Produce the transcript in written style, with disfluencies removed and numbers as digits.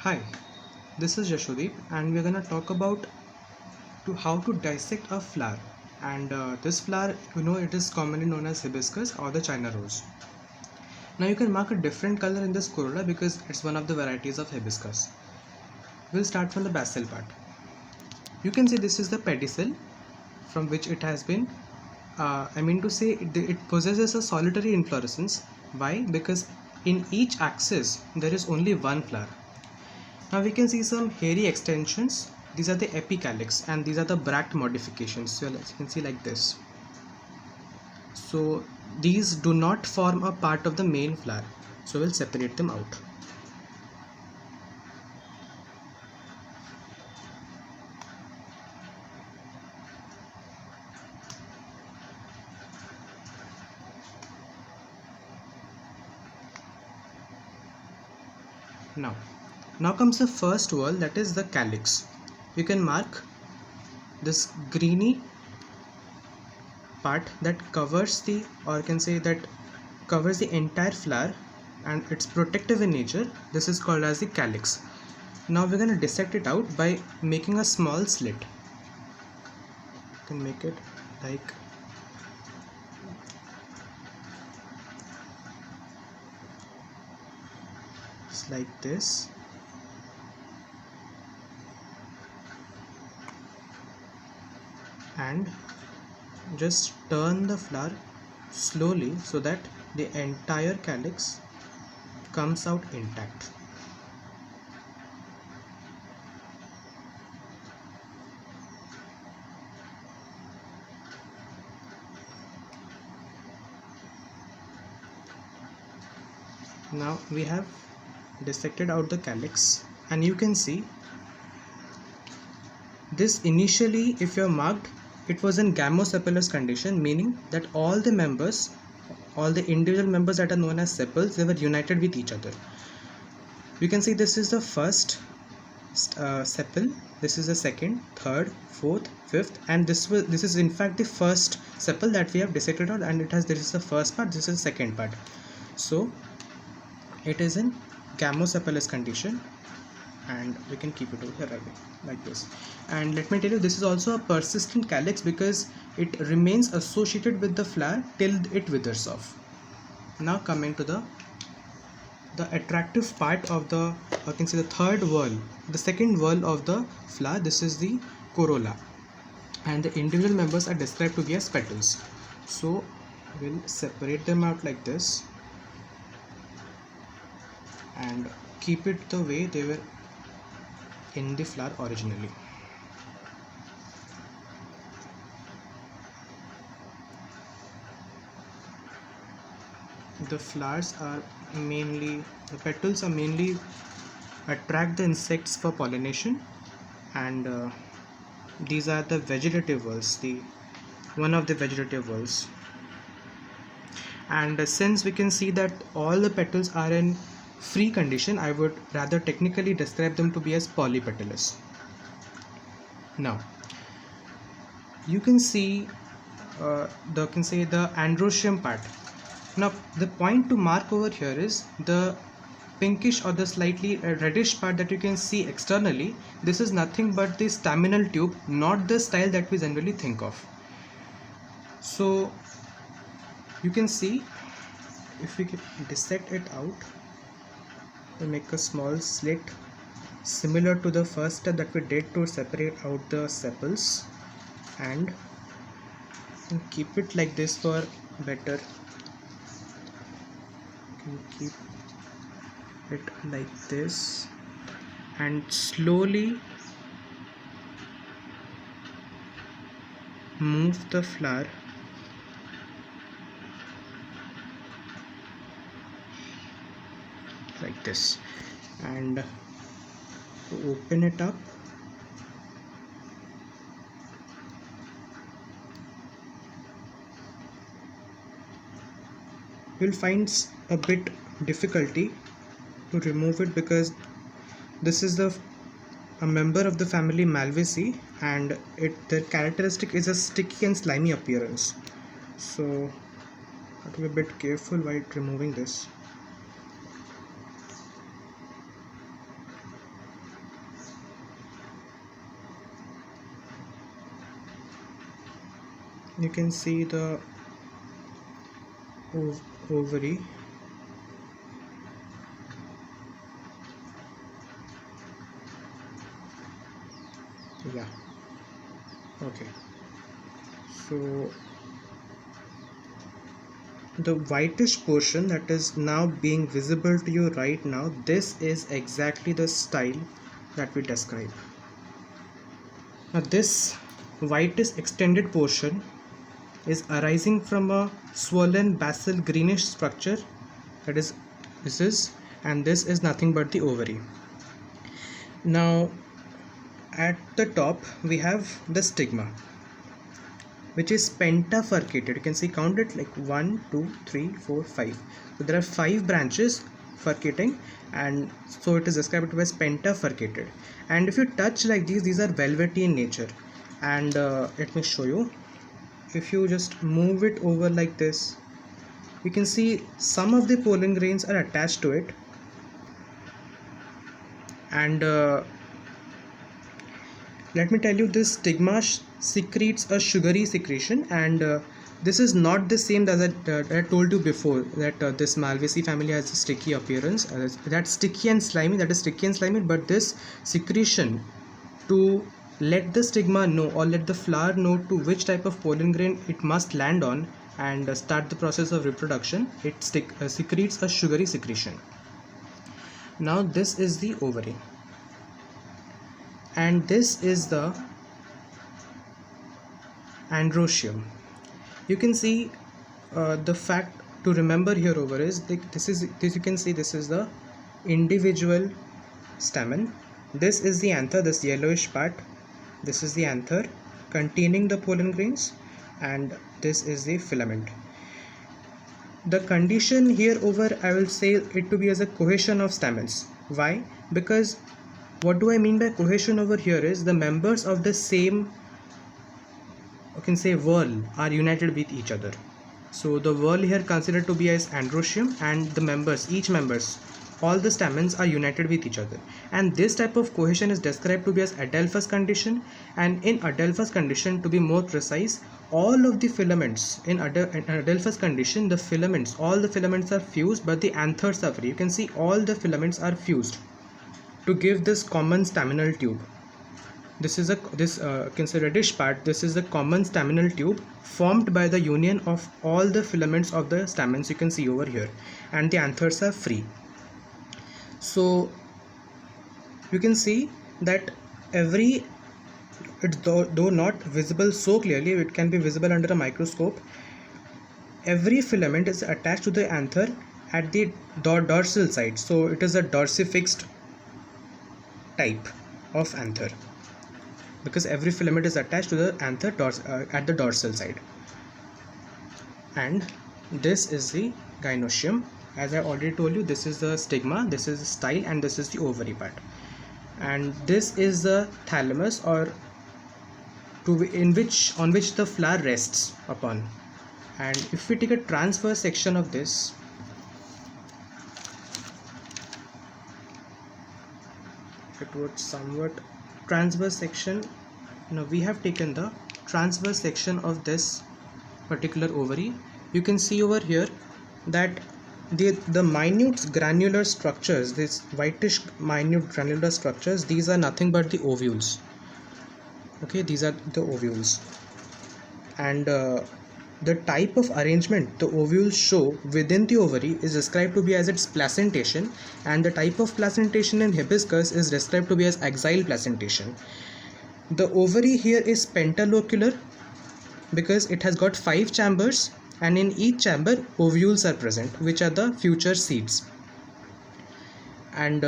Hi, this is Jashodeep, and we're gonna talk about how to dissect a flower. And this flower, it is commonly known as hibiscus or the China rose. Now you can mark a different color in this corolla because it's one of the varieties of hibiscus. We'll start from the basal part. You can see this is the pedicel from which it has been. I mean to say it possesses a solitary inflorescence. Why? Because in each axis there is only one flower. Now we can see some hairy extensions. These are the epicalyx and these are the bract modifications. So you can see like this. So these do not form a part of the main flower. So we'll separate them out. Now comes the first whorl, that is the calyx. You can mark this greeny part that covers the, or you can say that covers the entire flower and it's protective in nature. This is called as the calyx. Now we're going to dissect it out by making a small slit. You can make it like this, and just turn the flower slowly so that the entire calyx comes out intact. Now we have dissected out the calyx, and you can see this initially, if you're marked, it was in gamosepalous condition, meaning that all the individual members that are known as sepals, they were united with each other. You can see this is the first sepal, this is the second, third, fourth, fifth, and this is in fact the first sepal that we have dissected out, and this is the first part, this is the second part. So it is in gamosepalous condition, and we can keep it over here like this. And let me tell you, this is also a persistent calyx because it remains associated with the flower till it withers off. Now coming to the attractive part of the, you can see the third whorl, the second whorl of the flower. This is the corolla, and the individual members are described to be as petals. So we'll separate them out like this and keep it the way they were in the flower originally. The petals are mainly attract the insects for pollination, and these are the vegetative whorls, one of the vegetative whorls. And since we can see that all the petals are in free condition, I would rather technically describe them to be as polypetalous. Now you can see the androecium part. Now the point to mark over here is the pinkish or the slightly reddish part that you can see externally. This is nothing but the staminal tube, not the style that we generally think of. So you can see, if we can dissect it out, we make a small slit similar to the first step that we did to separate out the sepals, and keep it like this for better. You can keep it like this and slowly move the flower like this, and open it up. You'll find a bit difficulty to remove it because this is a member of the family Malvaceae, and their characteristic is a sticky and slimy appearance. So have to be a bit careful while removing this. you can see the ovary. Yeah, okay. So the whitish portion that is now being visible to you right now, this is exactly the style that we describe. Now this whitish extended portion is arising from a swollen basal greenish structure, that is and this is nothing but the ovary. Now at the top we have the stigma, which is pentafurcated. You can see, count it, like 1 2 3 4 5. So there are 5 branches furcating, and so it is described as pentafurcated. And if you touch like these are velvety in nature. And let me show you. If you just move it over like this, you can see some of the pollen grains are attached to it. And let me tell you, this stigma secretes a sugary secretion, and this is not the same as I told you before, that this Malvaceae family has a sticky appearance. That's sticky and slimy, but this secretion to let the stigma know, or let the flower know to which type of pollen grain it must land on and start the process of reproduction, it secretes a sugary secretion. Now this is the ovary, and this is the androecium. You can see the fact to remember here over is this you can see this is the individual stamen, this is the anther, this yellowish part, this is the anther containing the pollen grains, and this is the filament. The condition here over, I will say it to be as a cohesion of stamens. Why? Because what do I mean by cohesion over here is the members of the same, you can say, whorl are united with each other. So the whorl here considered to be as androecium, and the members, all the stamens are united with each other. And this type of cohesion is described to be as Adelphus condition. And in Adelphus condition, to be more precise, all of the filaments in Adelphus condition, all the filaments are fused, but the anthers are free. You can see all the filaments are fused to give this common staminal tube. This is reddish part. This is the common staminal tube formed by the union of all the filaments of the stamens, you can see over here, and the anthers are free. So you can see that though not visible so clearly, it can be visible under a microscope. Every filament is attached to the anther at the dorsal side, so it is a dorsifixed type of anther, because every filament is attached to the anther at the dorsal side. And this is the gynoecium. As I already told you, this is the stigma, this is the style, and this is the ovary part. And this is the thalamus, or on which the flower rests upon. And if we take a transverse section of this, it would somewhat transverse section. Now we have taken the transverse section of this particular ovary. You can see over here that the minute granular structures, these whitish minute granular structures, these are nothing but the ovules. Okay, these are the ovules. And the type of arrangement the ovules show within the ovary is described to be as its placentation, and the type of placentation in hibiscus is described to be as axile placentation. The ovary here is pentalocular because it has got 5 chambers, and in each chamber ovules are present, which are the future seeds. And